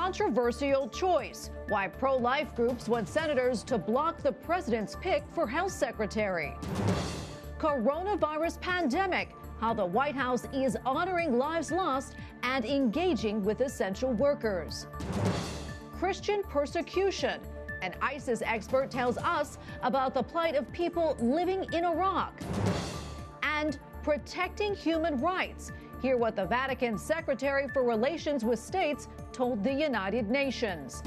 controversial choice. Why pro-life groups want senators to block the president's pick for Health Secretary. Coronavirus pandemic. How the White House is honoring lives lost and engaging with essential workers. Christian persecution. An ISIS expert tells us about the plight of people living in Iraq. And protecting human rights. Hear what the Vatican Secretary for Relations with States told the United Nations.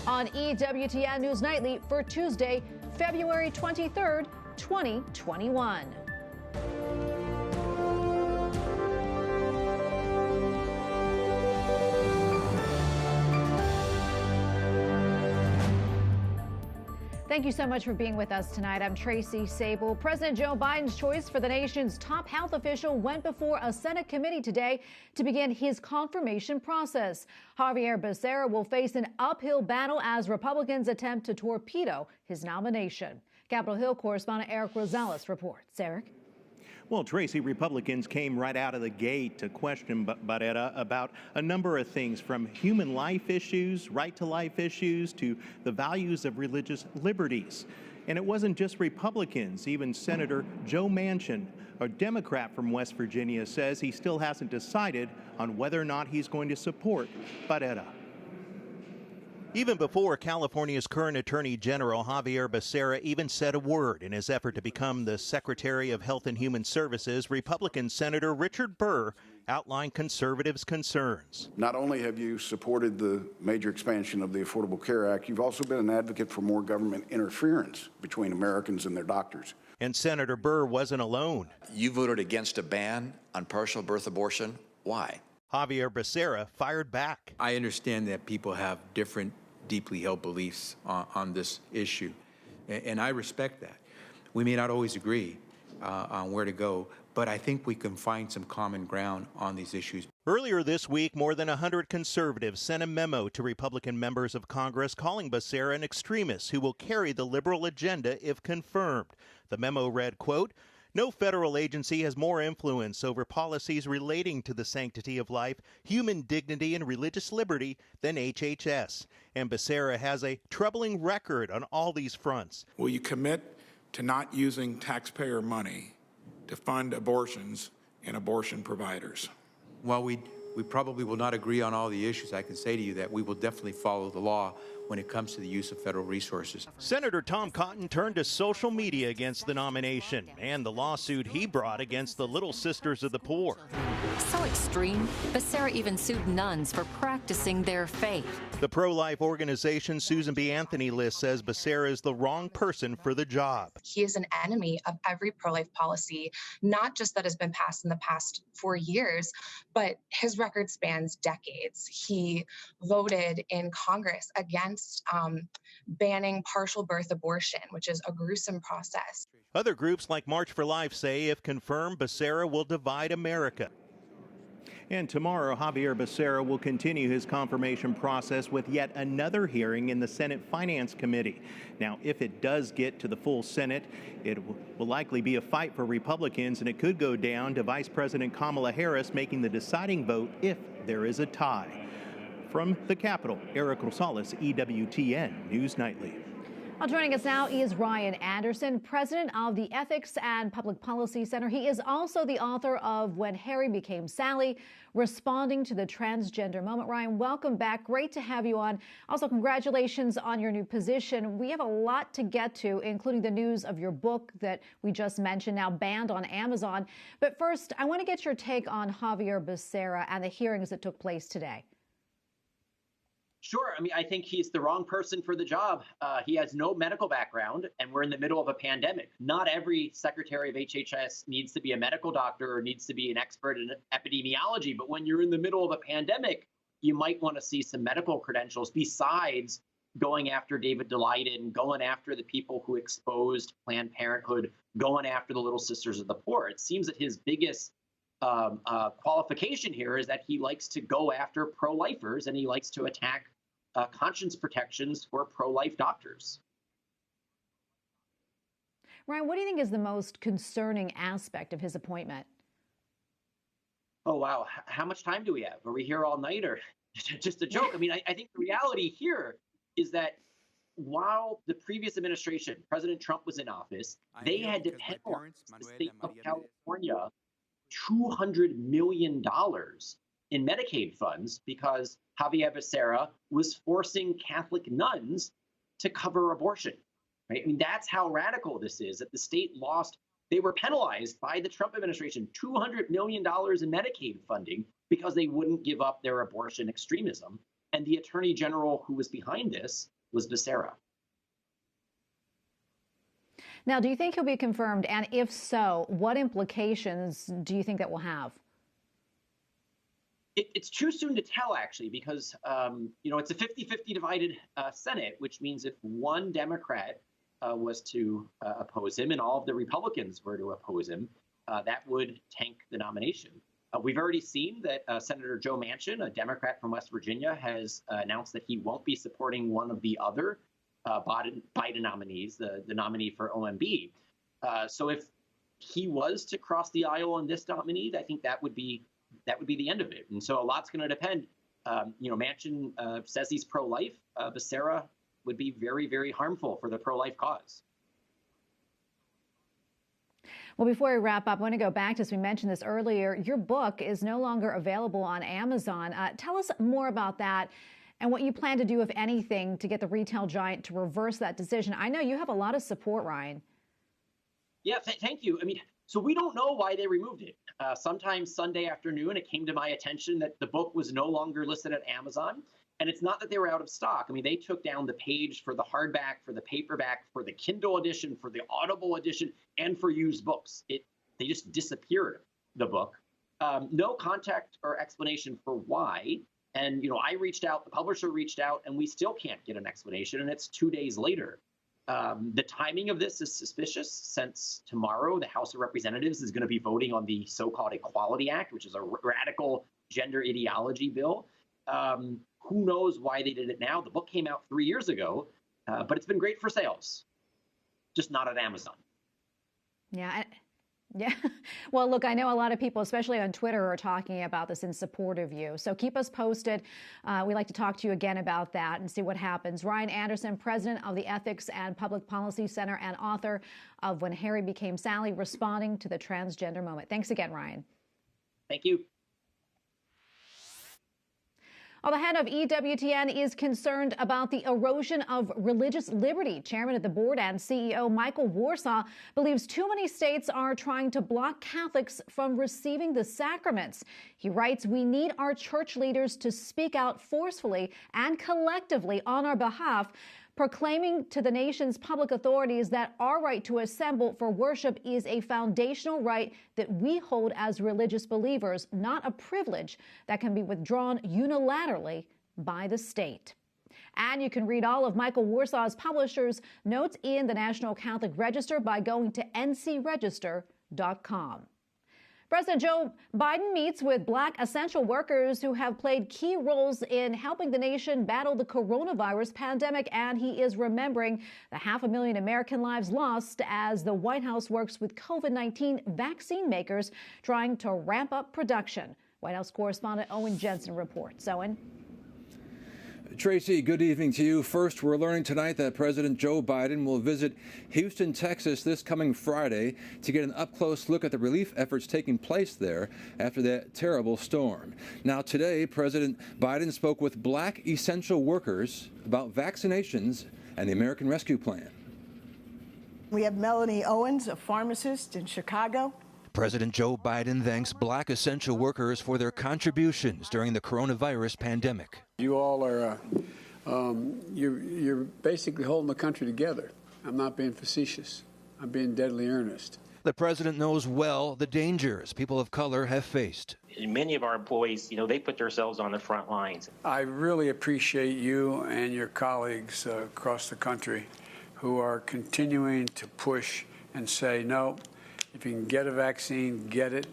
On EWTN News Nightly for Tuesday, February 23rd, 2021. Thank you so much for being with us tonight. I'm Tracy Sable. President Joe Biden's choice for the nation's top health official went before a Senate committee today to begin his confirmation process. Xavier Becerra will face an uphill battle as Republicans attempt to torpedo his nomination. Capitol Hill correspondent Eric Rosales reports. Eric? Well, Tracy, Republicans came right out of the gate to question Becerra about a number of things, from human life issues, right to life issues, to the values of religious liberties. And it wasn't just Republicans. Even Senator Joe Manchin, a Democrat from West Virginia, says he still hasn't decided on whether or not he's going to support Becerra. Even before California's current Attorney General, Xavier Becerra, even said a word in his effort to become the Secretary of Health and Human Services, Republican Senator Richard Burr outlined conservatives' concerns. Not only have you supported the major expansion of the Affordable Care Act, you've also been an advocate for more government interference between Americans and their doctors. And Senator Burr wasn't alone. You voted against a ban on partial birth abortion. Why? Xavier Becerra fired back. I understand that people have different deeply held beliefs on this issue, and I respect that. We may not always agree on where to go, but I think we can find some common ground on these issues. Earlier this week, more than 100 conservatives sent a memo to Republican members of Congress calling Becerra an extremist who will carry the liberal agenda if confirmed. The memo read, quote, "No federal agency has more influence over policies relating to the sanctity of life, human dignity, and religious liberty than HHS. And Becerra has a troubling record on all these fronts." Will you commit to not using taxpayer money to fund abortions and abortion providers? While we probably will not agree on all the issues, I can say to you that we will definitely follow the law when it comes to the use of federal resources. Senator Tom Cotton turned to social media against the nomination and the lawsuit he brought against the Little Sisters of the Poor. So extreme, Becerra even sued nuns for practicing their faith. The pro-life organization Susan B. Anthony list says Becerra is the wrong person for the job. He is an enemy of every pro-life policy, not just that has been passed in the past 4 years, but his record spans decades. He voted in Congress against banning partial birth abortion, which is a gruesome process. Other groups like March for Life say if confirmed, Becerra will divide America. And tomorrow, Xavier Becerra will continue his confirmation process with yet another hearing in the Senate Finance Committee. Now, if it does get to the full Senate, it will likely be a fight for Republicans, and it could go down to Vice President Kamala Harris making the deciding vote if there is a tie. From the Capitol, Eric Rosales, EWTN News Nightly. Well, joining us now is Ryan Anderson, president of the Ethics and Public Policy Center. He is also the author of When Harry Became Sally, Responding to the Transgender Moment. Ryan, welcome back. Great to have you on. Also, congratulations on your new position. We have a lot to get to, including the news of your book that we just mentioned, now banned on Amazon. But first, I want to get your take on Xavier Becerra and the hearings that took place today. Sure. I mean, I think he's the wrong person for the job. He has no medical background, and we're in the middle of a pandemic. Not every secretary of HHS needs to be a medical doctor or needs to be an expert in epidemiology. But when you're in the middle of a pandemic, you might want to see some medical credentials besides going after David Daleiden, going after the people who exposed Planned Parenthood, going after the Little Sisters of the Poor. It seems that his biggest qualification here is that he likes to go after pro-lifers and he likes to attack conscience protections for pro-life doctors. Ryan, what do you think is the most concerning aspect of his appointment? Oh, wow. How much time do we have? Are we here all night? Or just a joke. I mean, I think the reality here is that while the previous administration, President Trump was in office, they had to penalize the state of California $200 million in Medicaid funds because Xavier Becerra was forcing Catholic nuns to cover abortion. Right? I mean, that's how radical this is, that the state lost. They were penalized by the Trump administration, $200 million in Medicaid funding because they wouldn't give up their abortion extremism. And the attorney general who was behind this was Becerra. Now, do you think he'll be confirmed? And if so, what implications do you think that will have? It's too soon to tell, actually, because, it's a 50-50 divided Senate, which means if one Democrat was to oppose him and all of the Republicans were to oppose him, that would tank the nomination. We've already seen that Senator Joe Manchin, a Democrat from West Virginia, has announced that he won't be supporting one of the other Biden nominees, the nominee for OMB. So if he was to cross the aisle on this nominee, I think that would be the end of it. And so a lot's going to depend. Manchin says he's pro-life. Becerra would be very, very harmful for the pro-life cause. Well, before we wrap up, I want to go back to, as we mentioned this earlier, your book is no longer available on Amazon. Tell us more about that and what you plan to do, if anything, to get the retail giant to reverse that decision. I know you have a lot of support, Ryan. Yeah, thank you. I mean, so we don't know why they removed it. Sometime Sunday afternoon, it came to my attention that the book was no longer listed at Amazon. And it's not that they were out of stock. I mean, they took down the page for the hardback, for the paperback, for the Kindle edition, for the Audible edition, and for used books. They just disappeared, the book. No contact or explanation for why. And, I reached out, the publisher reached out, and we still can't get an explanation. And it's 2 days later. The timing of this is suspicious, since tomorrow the House of Representatives is going to be voting on the so-called Equality Act, which is a radical gender ideology bill. Who knows why they did it now? The book came out 3 years ago, but it's been great for sales, just not at Amazon. Yeah. Well, look, I know a lot of people, especially on Twitter, are talking about this in support of you. So keep us posted. We'd like to talk to you again about that and see what happens. Ryan Anderson, president of the Ethics and Public Policy Center and author of When Harry Became Sally, responding to the transgender moment. Thanks again, Ryan. Thank you. Well, the head of EWTN is concerned about the erosion of religious liberty. Chairman of the board and CEO Michael Warsaw believes too many states are trying to block Catholics from receiving the sacraments. He writes, "We need our church leaders to speak out forcefully and collectively on our behalf, proclaiming to the nation's public authorities that our right to assemble for worship is a foundational right that we hold as religious believers, not a privilege that can be withdrawn unilaterally by the state." And you can read all of Michael Warsaw's publisher's notes in the National Catholic Register by going to ncregister.com. President Joe Biden meets with Black essential workers who have played key roles in helping the nation battle the coronavirus pandemic, and he is remembering the 500,000 American lives lost as the White House works with COVID-19 vaccine makers trying to ramp up production. White House correspondent Owen Jensen reports. Owen. Tracy, good evening to you. First, we're learning tonight that President Joe Biden will visit Houston, Texas this coming Friday to get an up-close look at the relief efforts taking place there after that terrible storm. Now, today, President Biden spoke with Black essential workers about vaccinations and the American Rescue Plan. We have Melanie Owens, a pharmacist in Chicago. President Joe Biden thanks Black essential workers for their contributions during the coronavirus pandemic. You all are, you're basically holding the country together. I'm not being facetious. I'm being deadly earnest. The president knows well the dangers people of color have faced. Many of our employees, they put themselves on the front lines. I really appreciate you and your colleagues across the country who are continuing to push and say, no, if you can get a vaccine, get it.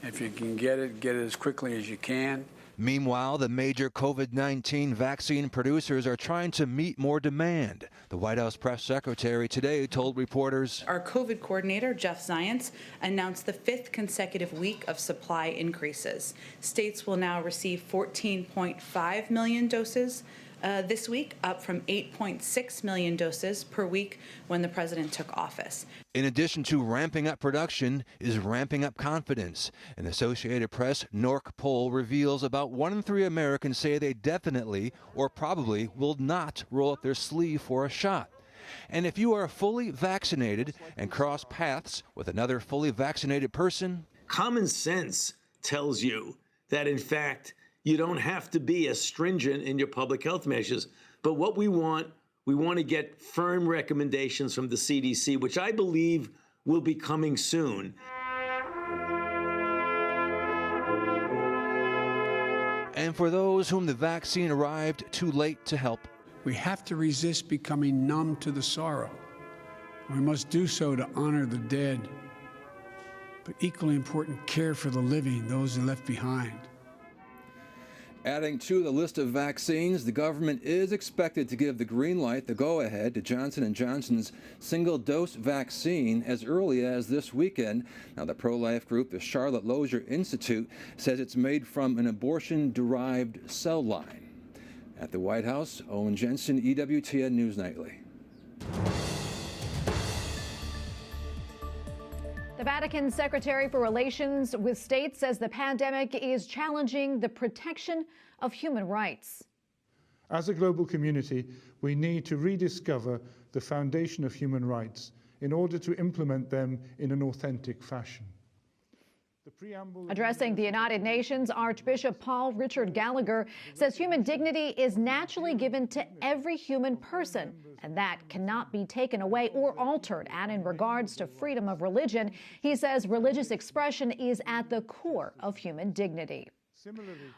If you can get it as quickly as you can. Meanwhile, the major COVID-19 vaccine producers are trying to meet more demand. The White House press secretary today told reporters, our COVID coordinator, Jeff Zients, announced the 5th consecutive week of supply increases. States will now receive 14.5 million doses this week, up from 8.6 million doses per week when the president took office. In addition to ramping up production, is ramping up confidence. An Associated Press NORC poll reveals about 1 in 3 Americans say they definitely or probably will not roll up their sleeve for a shot. And if you are fully vaccinated and cross paths with another fully vaccinated person, common sense tells you that, in fact, you don't have to be as stringent in your public health measures. But what we want to get firm recommendations from the CDC, which I believe will be coming soon. And for those whom the vaccine arrived too late to help, we have to resist becoming numb to the sorrow. We must do so to honor the dead, but equally important, care for the living, those left behind. Adding to the list of vaccines, the government is expected to give the green light, the go-ahead, to Johnson & Johnson's single-dose vaccine as early as this weekend. Now, the pro-life group, the Charlotte Lozier Institute, says it's made from an abortion-derived cell line. At the White House, Owen Jensen, EWTN News Nightly. The Vatican Secretary for Relations with States says the pandemic is challenging the protection of human rights. As a global community, we need to rediscover the foundation of human rights in order to implement them in an authentic fashion. Addressing the United Nations, Archbishop Paul Richard Gallagher says human dignity is naturally given to every human person, and that cannot be taken away or altered. And in regards to freedom of religion, he says religious expression is at the core of human dignity.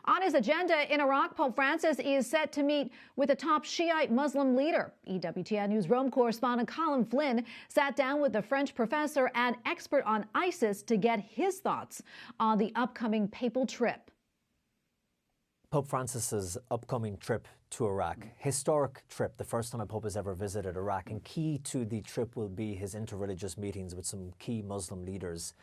On his agenda in Iraq, Pope Francis is set to meet with a top Shiite Muslim leader. EWTN News Rome correspondent Colm Flynn sat down with the French professor and expert on ISIS to get his thoughts on the upcoming papal trip. Pope Francis's upcoming trip to Iraq, historic trip, the first time a pope has ever visited Iraq, and key to the trip will be his interreligious meetings with some key Muslim leaders.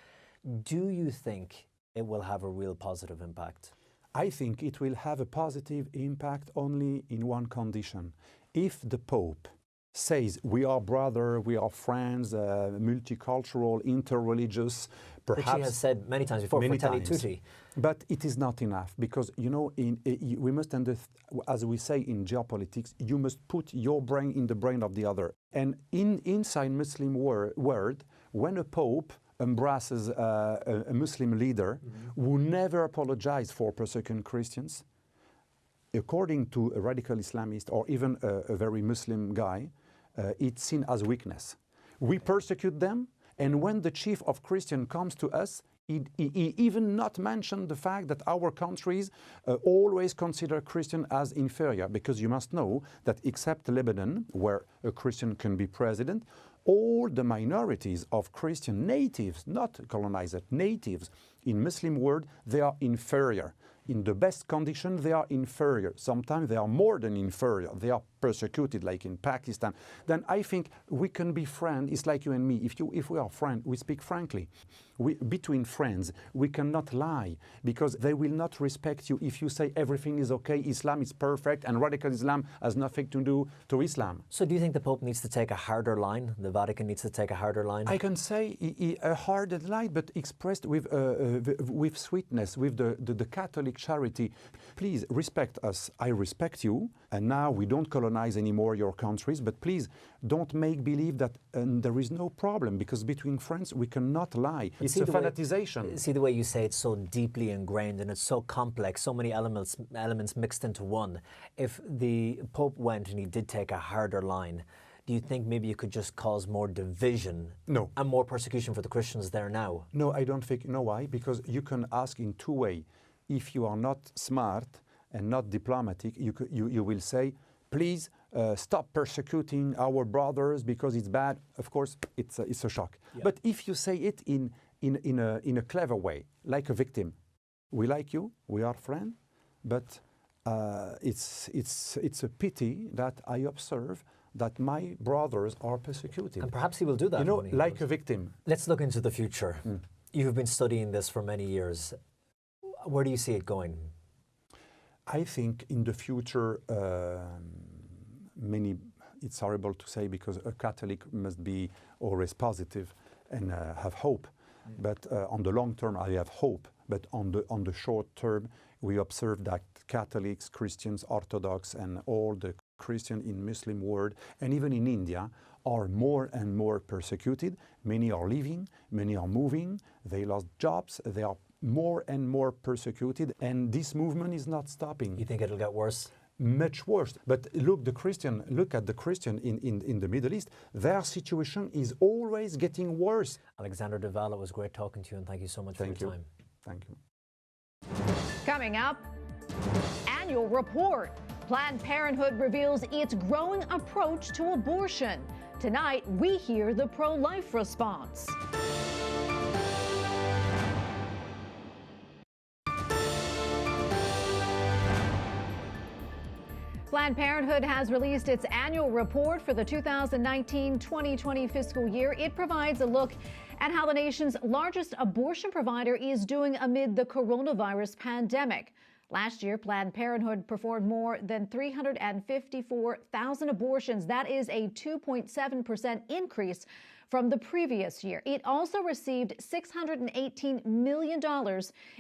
Do you think it will have a real positive impact? I think it will have a positive impact only in one condition. If the Pope says we are brother, we are friends, multicultural, interreligious, perhaps... Which he has said many times before, Fratelli Tutti. But it is not enough because, you know, we must, as we say in geopolitics, you must put your brain in the brain of the other. And inside Muslim world, when a Pope embraces a Muslim leader who never apologized for persecuting Christians, according to a radical Islamist or even a very Muslim guy, it's seen as weakness. We persecute them, and when the chief of Christian comes to us, he even not mention the fact that our countries always consider Christian as inferior, because you must know that except Lebanon, where a Christian can be president, all the minorities of Christian natives, not colonized, natives in Muslim world, they are inferior. In the best condition, they are inferior. Sometimes they are more than inferior. They are persecuted, like in Pakistan. Then I think we can be friends. It's like you and me. If we are friends, we speak frankly. Between friends, we cannot lie, because they will not respect you if you say everything is okay, Islam is perfect, and radical Islam has nothing to do to Islam. So do you think the Pope needs to take a harder line? The Vatican needs to take a harder line? I can say a harder line, but expressed with sweetness, with the Catholic charity. Please respect us. I respect you. And now we don't colonize anymore your countries, but please don't make believe that there is no problem, because between friends we cannot lie. It's a fanatization. See the way you say it's so deeply ingrained and it's so complex, so many elements mixed into one. If the Pope went and he did take a harder line, do you think maybe you could just cause more division? No. And more persecution for the Christians there now? No, I don't think. You know why? Because you can ask in two ways. If you are not smart and not diplomatic, you will say, please stop persecuting our brothers because it's bad. Of course, it's a shock. Yeah. But if you say it in a clever way, like a victim, we like you, we are friends, but it's a pity that I observe that my brothers are persecuted. And perhaps he will do that. You know, like a victim. Let's look into the future. You've been studying this for many years. Where do you see it going? I think in the future, it's horrible to say because a Catholic must be always positive and have hope. But on the long term, I have hope. But on the short term, we observe that Catholics, Christians, Orthodox, and all the Christian in Muslim world, and even in India, are more and more persecuted. Many are leaving, many are moving, they lost jobs, they are more and more persecuted, and this movement is not stopping. You think it'll get worse? Much worse. But look at the Christian in the Middle East. Their situation is always getting worse. Alexandre Del Valle, it was great talking to you, and thank you so much for your time. Thank you. Coming up, annual report. Planned Parenthood reveals its growing approach to abortion. Tonight, we hear the pro-life response. Planned Parenthood has released its annual report for the 2019-2020 fiscal year. It provides a look at how the nation's largest abortion provider is doing amid the coronavirus pandemic. Last year, Planned Parenthood performed more than 354,000 abortions. That is a 2.7% increase from the previous year. It also received $618 million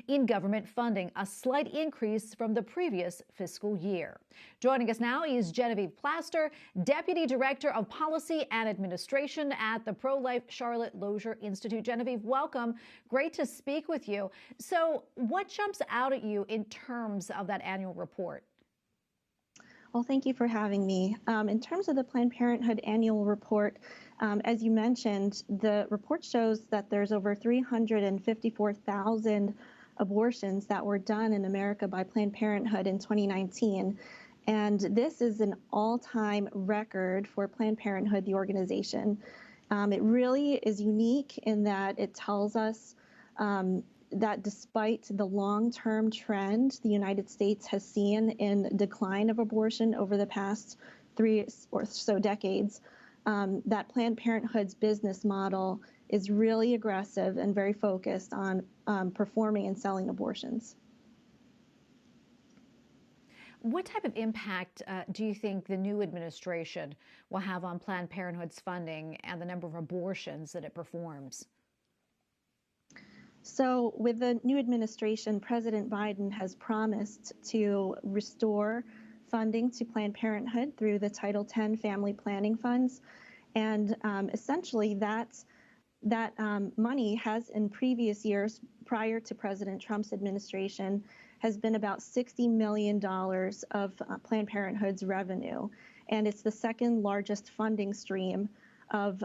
in government funding, a slight increase from the previous fiscal year. Joining us now is Genevieve Plaster, Deputy Director of Policy and Administration at the Pro-Life Charlotte Lozier Institute. Genevieve, welcome. Great to speak with you. So what jumps out at you in terms of that annual report? Well, thank you for having me. In terms of the Planned Parenthood annual report, as you mentioned, the report shows that there's over 354,000 abortions that were done in America by Planned Parenthood in 2019. And this is an all-time record for Planned Parenthood, the organization. It really is unique in that it tells us that despite the long-term trend the United States has seen in decline of abortion over the past 3 or so decades, that Planned Parenthood's business model is really aggressive and very focused on performing and selling abortions. What type of impact do you think the new administration will have on Planned Parenthood's funding and the number of abortions that it performs? So with the new administration, President Biden has promised to restore funding to Planned Parenthood through the Title X family planning funds. And essentially that money has in previous years prior to President Trump's administration has been about $60 million of Planned Parenthood's revenue. And it's the second largest funding stream of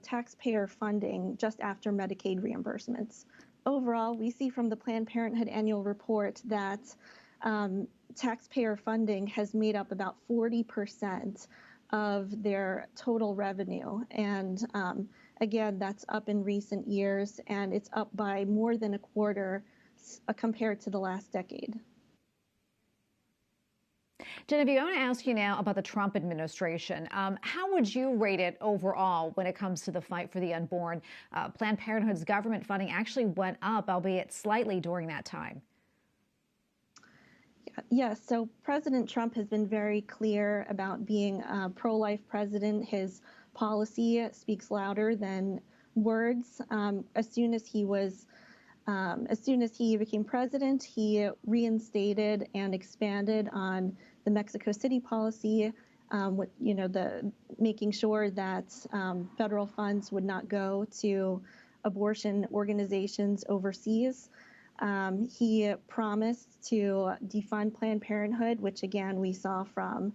taxpayer funding just after Medicaid reimbursements. Overall, we see from the Planned Parenthood annual report that taxpayer funding has made up about 40% of their total revenue. And again, that's up in recent years, and it's up by more than a quarter compared to the last decade. Genevieve, I want to ask you now about the Trump administration. How would you rate it overall when it comes to the fight for the unborn? Planned Parenthood's government funding actually went up, albeit slightly, during that time. Yes, so President Trump has been very clear about being a pro-life president. His policy speaks louder than words. As soon as he became president, he reinstated and expanded on the Mexico City policy, making sure that federal funds would not go to abortion organizations overseas. He promised to defund Planned Parenthood, which again we saw from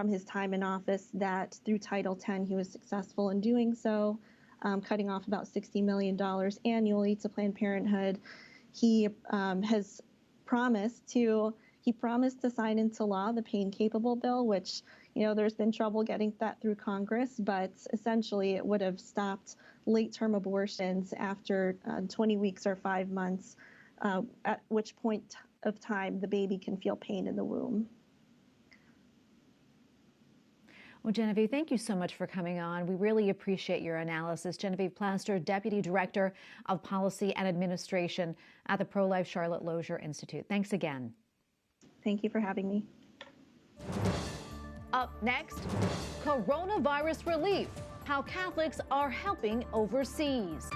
his time in office that through Title X he was successful in doing so. Cutting off about $60 million annually to Planned Parenthood. He has promised to sign into law the pain-capable bill, which, there's been trouble getting that through Congress, but essentially it would have stopped late-term abortions after 20 weeks or 5 months, at which point of time, the baby can feel pain in the womb. Well, Genevieve, thank you so much for coming on. We really appreciate your analysis. Genevieve Plaster, Deputy Director of Policy and Administration at the Pro-Life Charlotte Lozier Institute. Thanks again. Thank you for having me. Up next, coronavirus relief, how Catholics are helping overseas.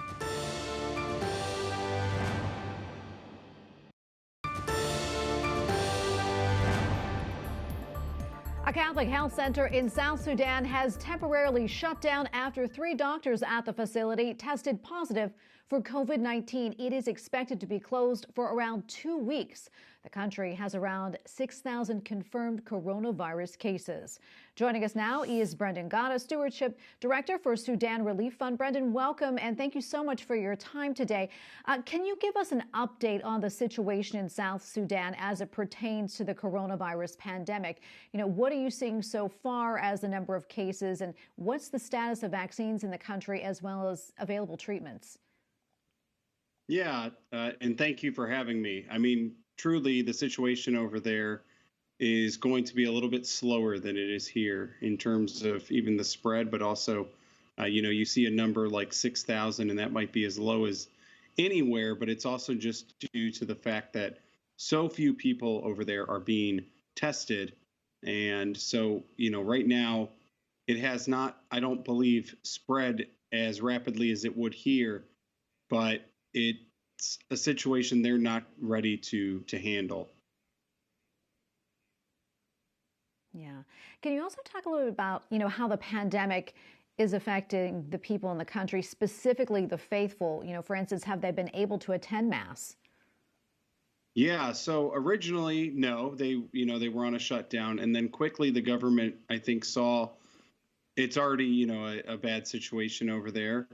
A Catholic health center in South Sudan has temporarily shut down after 3 doctors at the facility tested positive for COVID-19. It is expected to be closed for around 2 weeks. The country has around 6,000 confirmed coronavirus cases. Joining us now is Brendan Gata, Stewardship Director for Sudan Relief Fund. Brendan, welcome, and thank you so much for your time today. Can you give us an update on the situation in South Sudan as it pertains to the coronavirus pandemic? You know, what are you seeing so far as the number of cases, and what's the status of vaccines in the country as well as available treatments? Yeah, and thank you for having me. I mean, truly, the situation over there is going to be a little bit slower than it is here in terms of even the spread, but also, you see a number like 6,000, and that might be as low as anywhere, but it's also just due to the fact that so few people over there are being tested. And so, right now, it has not, I don't believe, spread as rapidly as it would here, but it's a situation they're not ready to handle. Yeah. Can you also talk a little bit about, how the pandemic is affecting the people in the country, specifically the faithful? For instance, have they been able to attend Mass? Yeah, so originally, no, they were on a shutdown, and then quickly the government, I think, saw it's already, a bad situation over there.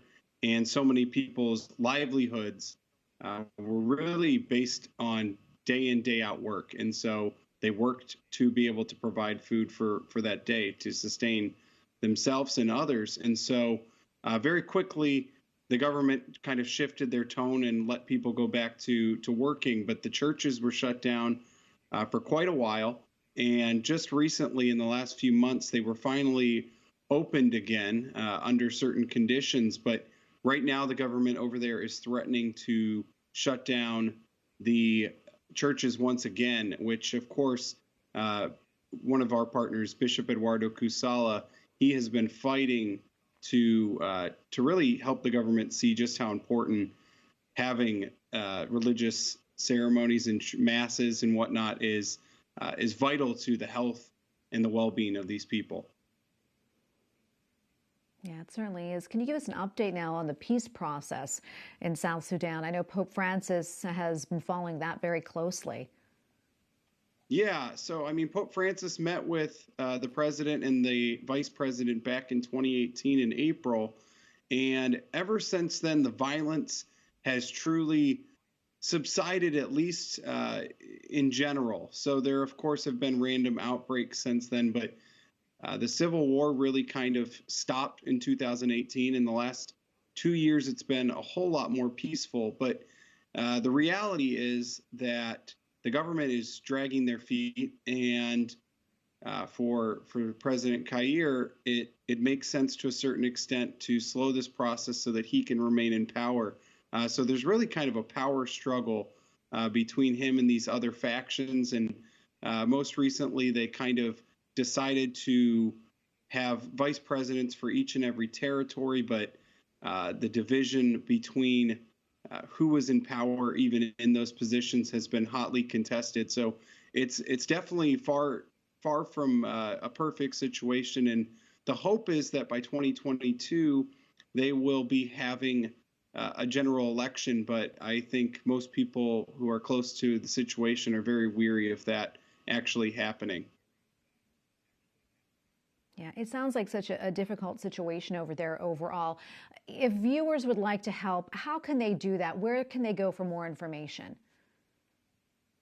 And so many people's livelihoods were really based on day in, day out work. And so they worked to be able to provide food for that day to sustain themselves and others. And so very quickly, the government kind of shifted their tone and let people go back to working. But the churches were shut down for quite a while. And just recently, in the last few months, they were finally opened again under certain conditions. But right now, the government over there is threatening to shut down the churches once again, which, of course, one of our partners, Bishop Eduardo Kusala, he has been fighting to really help the government see just how important having religious ceremonies and masses and whatnot is vital to the health and the well-being of these people. Yeah, it certainly is. Can you give us an update now on the peace process in South Sudan? I know Pope Francis has been following that very closely. Yeah, so Pope Francis met with the president and the vice president back in 2018 in April, and ever since then, the violence has truly subsided, at least in general. So there, of course, have been random outbreaks since then, but the civil war really kind of stopped in 2018. In the last 2 years, it's been a whole lot more peaceful. But the reality is that the government is dragging their feet, and for President Kair, it makes sense to a certain extent to slow this process so that he can remain in power. So there's really kind of a power struggle between him and these other factions. And most recently, they kind of decided to have vice presidents for each and every territory, but the division between who was in power even in those positions has been hotly contested. So it's definitely far from a perfect situation. And the hope is that by 2022, they will be having a general election. But I think most people who are close to the situation are very weary of that actually happening. Yeah, it sounds like such a difficult situation over there overall. If viewers would like to help, how can they do that? Where can they go for more information?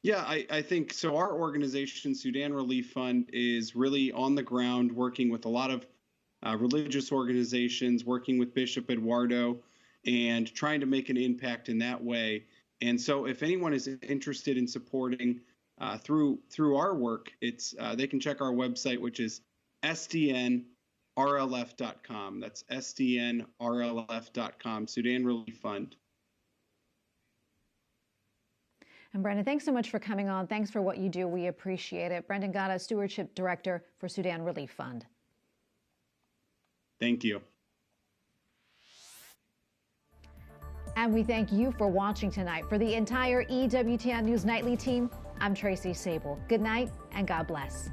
Yeah, I think so. Our organization, Sudan Relief Fund, is really on the ground working with a lot of religious organizations, working with Bishop Eduardo and trying to make an impact in that way. And so if anyone is interested in supporting through our work, it's they can check our website, which is SDNRLF.com. That's SDNRLF.com, Sudan Relief Fund. And Brendan, thanks so much for coming on. Thanks for what you do. We appreciate it. Brendan Gata, Stewardship Director for Sudan Relief Fund. Thank you. And we thank you for watching tonight. For the entire EWTN News Nightly team, I'm Tracy Sable. Good night and God bless.